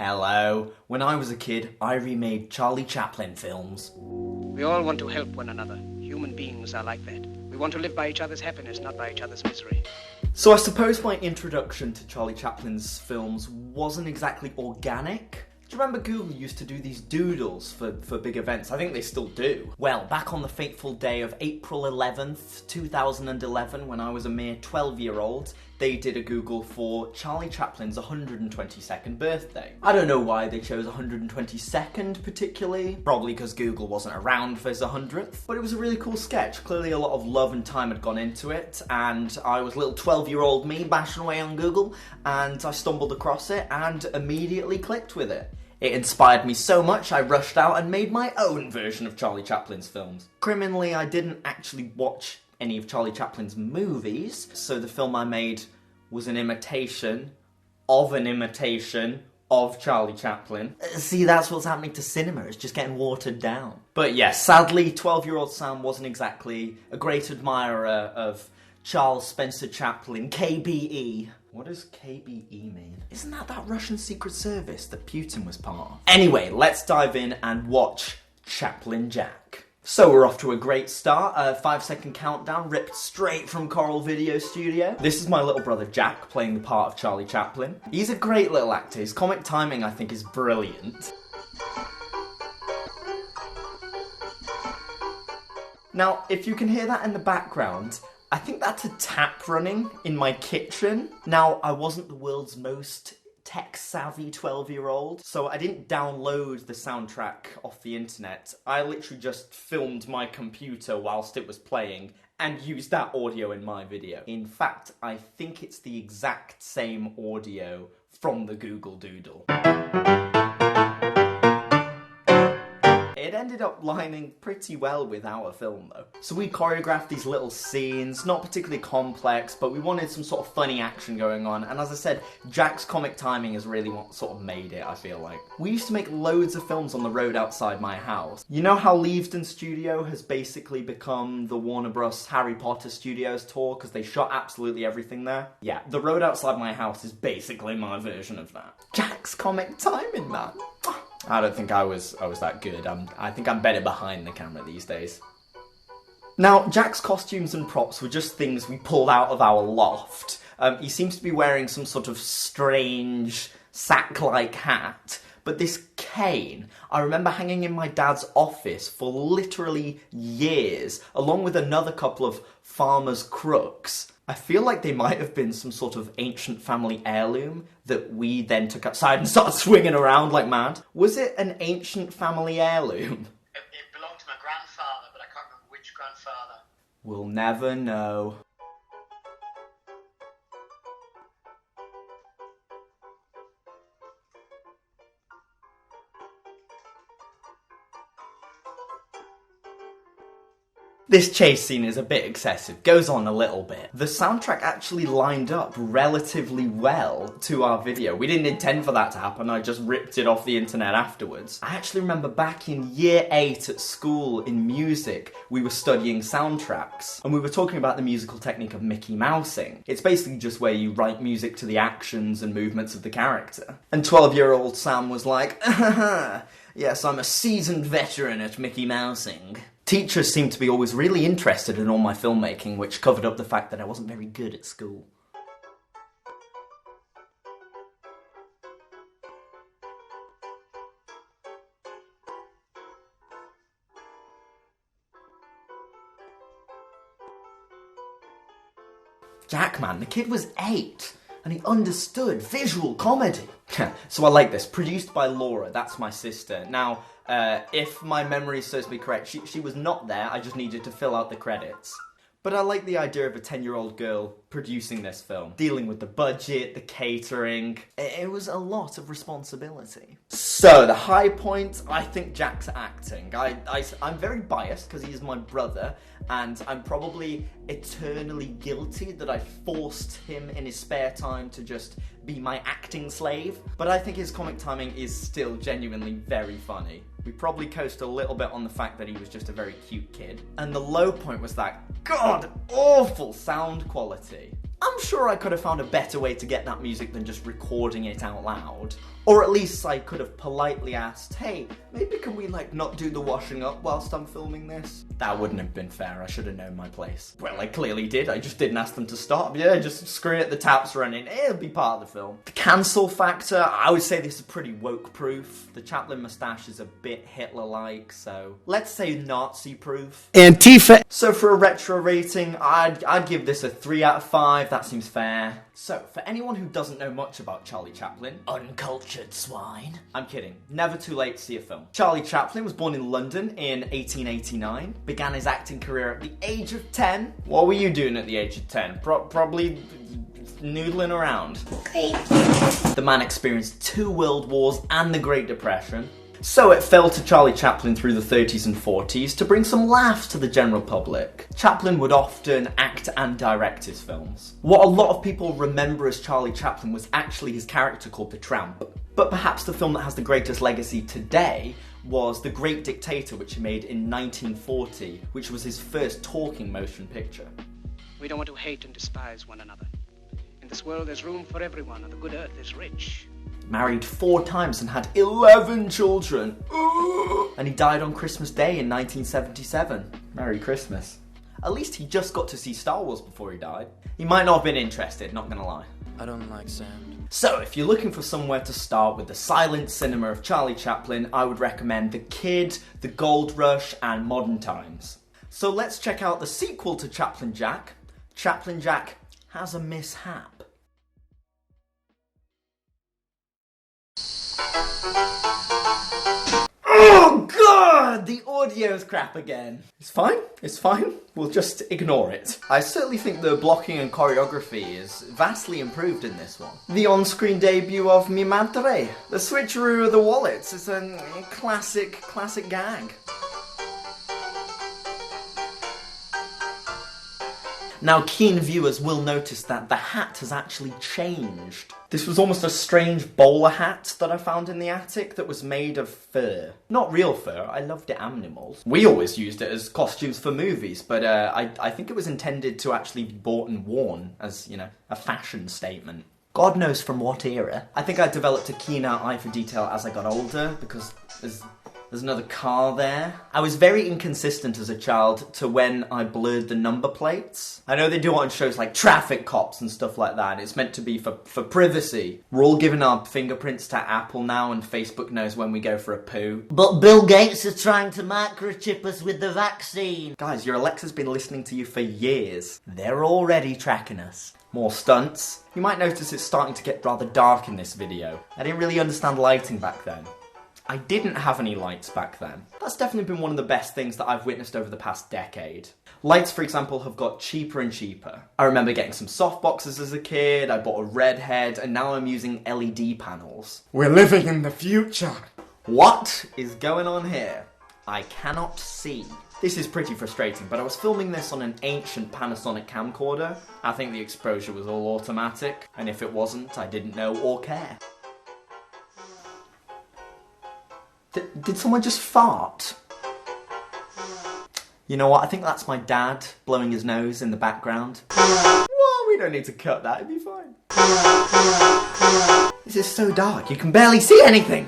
Hello. When I was a kid, I remade Charlie Chaplin films. We all want to help one another. Human beings are like that. We want to live by each other's happiness, not by each other's misery. So I suppose my introduction to Charlie Chaplin's films wasn't exactly organic. Do you remember Google used to do these doodles for big events? I think they still do. Well, back on the fateful day of April 11th, 2011, when I was a mere 12-year-old, they did a Google for Charlie Chaplin's 122nd birthday. I don't know why they chose 122nd particularly, probably because Google wasn't around for his 100th, but it was a really cool sketch. Clearly a lot of love and time had gone into it, and I was little 12-year-old me bashing away on Google, and I stumbled across it and immediately clicked with it. It inspired me so much, I rushed out and made my own version of Charlie Chaplin's films. Criminally, I didn't actually watch any of Charlie Chaplin's movies, so the film I made was an imitation of Charlie Chaplin. See, that's what's happening to cinema, it's just getting watered down. But yes, sadly, 12-year-old Sam wasn't exactly a great admirer of Charles Spencer Chaplin, KBE. What does KBE mean? Isn't that Russian secret service that Putin was part of? Anyway, let's dive in and watch Chaplin Jack. So we're off to a great start, a 5-second countdown ripped straight from Coral Video Studio. This is my little brother Jack playing the part of Charlie Chaplin. He's a great little actor, his comic timing I think is brilliant. Now, if you can hear that in the background, I think that's a tap running in my kitchen. Now, I wasn't the world's most tech-savvy 12-year-old, so I didn't download the soundtrack off the internet. I literally just filmed my computer whilst it was playing and used that audio in my video. In fact, I think it's the exact same audio from the Google Doodle. It ended up lining pretty well with our film though. So we choreographed these little scenes, not particularly complex, but we wanted some sort of funny action going on, and as I said, Jack's comic timing is really what sort of made it, I feel like. We used to make loads of films on the road outside my house. You know how Leavesden Studio has basically become the Warner Bros. Harry Potter Studios tour because they shot absolutely everything there? Yeah, the road outside my house is basically my version of that. Jack's comic timing, man. I don't think I was that good. I think I'm better behind the camera these days. Now, Jack's costumes and props were just things we pulled out of our loft. He seems to be wearing some sort of strange sack-like hat, but this cane, I remember hanging in my dad's office for literally years, along with another couple of farmer's crooks. I feel like they might have been some sort of ancient family heirloom that we then took outside and started swinging around like mad. Was it an ancient family heirloom? It belonged to my grandfather, but I can't remember which grandfather. We'll never know. This chase scene is a bit excessive, goes on a little bit. The soundtrack actually lined up relatively well to our video. We didn't intend for that to happen, I just ripped it off the internet afterwards. I actually remember back in year 8 at school in music, we were studying soundtracks, and we were talking about the musical technique of Mickey Mousing. It's basically just where you write music to the actions and movements of the character. And 12-year-old Sam was like, yes, I'm a seasoned veteran at Mickey Mousing. Teachers seemed to be always really interested in all my filmmaking, which covered up the fact that I wasn't very good at school. Jack, man, the kid was 8. And he understood visual comedy. So I like this. Produced by Laura, that's my sister. Now, if my memory serves me correct, she was not there, I just needed to fill out the credits. But I like the idea of a 10-year-old girl producing this film. Dealing with the budget, the catering. It was a lot of responsibility. So, the high point, I think Jack's acting. I'm very biased because he's my brother, and I'm probably eternally guilty that I forced him in his spare time to just be my acting slave. But I think his comic timing is still genuinely very funny. We probably coast a little bit on the fact that he was just a very cute kid. And the low point was that god-awful sound quality. I'm sure I could have found a better way to get that music than just recording it out loud. Or at least I could have politely asked, hey, maybe can we not do the washing up whilst I'm filming this? That wouldn't have been fair, I should have known my place. Well, I clearly did, I just didn't ask them to stop. Yeah, just screw it, the tap's running, it'll be part of the film. The cancel factor, I would say this is pretty woke-proof. The Chaplin moustache is a bit Hitler-like, so let's say Nazi-proof. Antifa. So for a retro rating, I'd give this a 3 out of 5, that seems fair. So, for anyone who doesn't know much about Charlie Chaplin, uncultured swine, I'm kidding, never too late to see a film. Charlie Chaplin was born in London in 1889, began his acting career at the age of 10. What were you doing at the age of 10? Probably noodling around. Okay. The man experienced 2 world wars and the Great Depression. So it fell to Charlie Chaplin through the 30s and 40s to bring some laughs to the general public. Chaplin would often act and direct his films. What a lot of people remember as Charlie Chaplin was actually his character called the Tramp. But perhaps the film that has the greatest legacy today was The Great Dictator, which he made in 1940, which was his first talking motion picture. We don't want to hate and despise one another. In this world there's room for everyone, and the good earth is rich. Married 4 times and had 11 children. Ooh. And he died on Christmas Day in 1977. Merry Christmas. At least he just got to see Star Wars before he died. He might not have been interested, not gonna lie. I don't like sand. So, if you're looking for somewhere to start with the silent cinema of Charlie Chaplin, I would recommend The Kid, The Gold Rush, and Modern Times. So let's check out the sequel to Chaplin Jack. Chaplin Jack Has a Mishap. Oh god! The audio's crap again. It's fine. We'll just ignore it. I certainly think the blocking and choreography is vastly improved in this one. The on-screen debut of Mi Madre. The switcheroo of the wallets is a classic gag. Now, keen viewers will notice that the hat has actually changed. This was almost a strange bowler hat that I found in the attic that was made of fur. Not real fur, I loved it animals. We always used it as costumes for movies, but I think it was intended to actually be bought and worn as, a fashion statement. God knows from what era. I think I developed a keener eye for detail as I got older, because there's another car there. I was very inconsistent as a child to when I blurred the number plates. I know they do it on shows like Traffic Cops and stuff like that. It's meant to be for privacy. We're all giving our fingerprints to Apple now, and Facebook knows when we go for a poo. But Bill Gates is trying to microchip us with the vaccine. Guys, your Alexa's been listening to you for years. They're already tracking us. More stunts. You might notice it's starting to get rather dark in this video. I didn't really understand lighting back then. I didn't have any lights back then. That's definitely been one of the best things that I've witnessed over the past decade. Lights, for example, have got cheaper and cheaper. I remember getting some softboxes as a kid, I bought a red head, and now I'm using LED panels. We're living in the future. What is going on here? I cannot see. This is pretty frustrating, but I was filming this on an ancient Panasonic camcorder. I think the exposure was all automatic, and if it wasn't, I didn't know or care. Did someone just fart? You know what, I think that's my dad blowing his nose in the background. Well, we don't need to cut that, it'd be fine. This is so dark, you can barely see anything!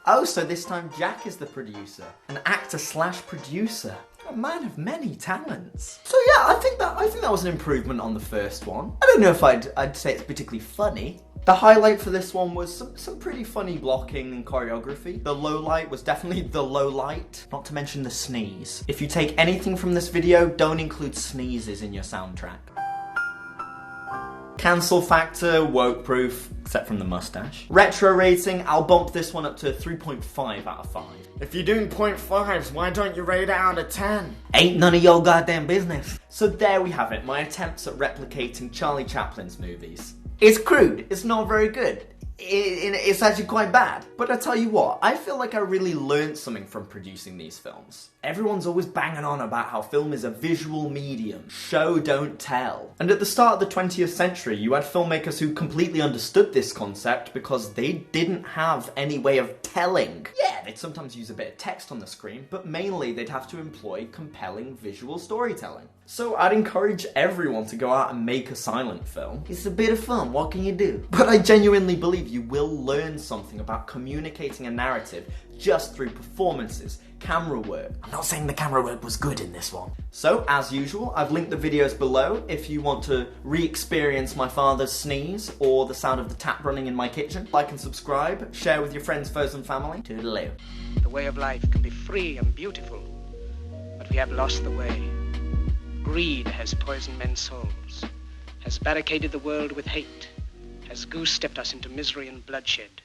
Oh, so this time Jack is the producer. An actor/producer. A man of many talents. So yeah, I think that was an improvement on the first one. I don't know if I'd say it's particularly funny. The highlight for this one was some pretty funny blocking and choreography. The low light was definitely the low light. Not to mention the sneeze. If you take anything from this video, don't include sneezes in your soundtrack. Cancel factor, woke proof, except from the mustache. Retro rating, I'll bump this one up to 3.5 out of 5. If you're doing 0.5s, why don't you rate it out of 10? Ain't none of your goddamn business. So there we have it, my attempts at replicating Charlie Chaplin's movies. It's crude, it's not very good. it's actually quite bad. But I tell you what, I feel like I really learned something from producing these films. Everyone's always banging on about how film is a visual medium, show don't tell. And at the start of the 20th century, you had filmmakers who completely understood this concept because they didn't have any way of telling. Yeah, they'd sometimes use a bit of text on the screen, but mainly they'd have to employ compelling visual storytelling. So I'd encourage everyone to go out and make a silent film. It's a bit of fun, what can you do? But I genuinely believe you will learn something about communicating a narrative just through performances, camera work. I'm not saying the camera work was good in this one. So, as usual, I've linked the videos below if you want to re-experience my father's sneeze or the sound of the tap running in my kitchen. Like and subscribe, share with your friends, foes and family. Toodaloo. The way of life can be free and beautiful, but we have lost the way. Greed has poisoned men's souls, has barricaded the world with hate, has goose-stepped us into misery and bloodshed.